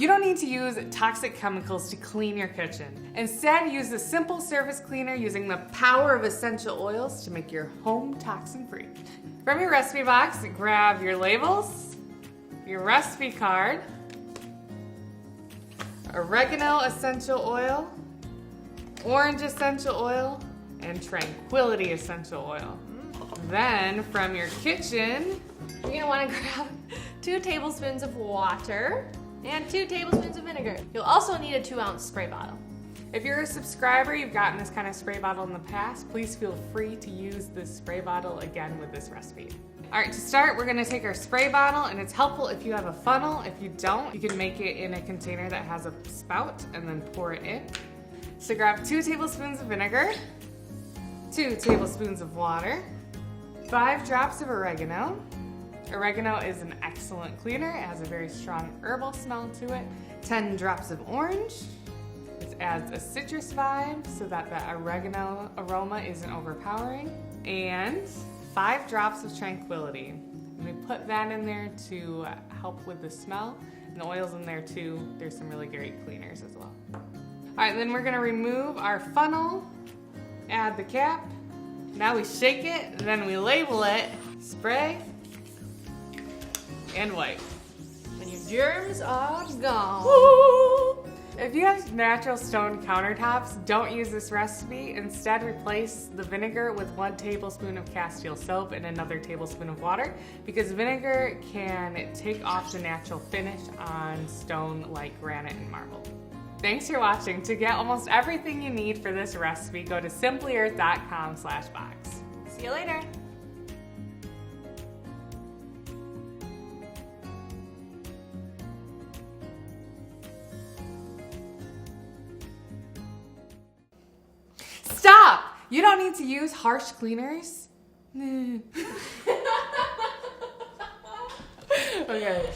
You don't need to use toxic chemicals to clean your kitchen. Instead, use a simple surface cleaner using the power of essential oils to make your home toxin-free. From your recipe box, grab your labels, your recipe card, oregano essential oil, orange essential oil, and tranquility essential oil. Then from your kitchen, you're gonna wanna grab 2 tablespoons of water and 2 tablespoons of vinegar. You'll also need a 2-ounce spray bottle. If you're a subscriber, you've gotten this kind of spray bottle in the past, please feel free to use this spray bottle again with this recipe. All right, to start, we're gonna take our spray bottle, and it's helpful if you have a funnel. If you don't, you can make it in a container that has a spout and then pour it in. So grab 2 tablespoons of vinegar, 2 tablespoons of water, 5 drops of oregano. Oregano is an excellent cleaner. It has a very strong herbal smell to it. 10 drops of orange. It adds a citrus vibe so that the oregano aroma isn't overpowering. And 5 drops of tranquility. And we put that in there to help with the smell. And the oil's in there too. There's some really great cleaners as well. All right, then we're gonna remove our funnel, add the cap. Now we shake it, then we label it, spray, and wipe. And your germs are gone. Woo! If you have natural stone countertops, don't use this recipe. Instead, replace the vinegar with 1 tablespoon of castile soap and another tablespoon of water, because vinegar can take off the natural finish on stone like granite and marble. Thanks for watching. To get almost everything you need for this recipe, go to simplyearth.com/box. See you later. Stop! You don't need to use harsh cleaners. Okay.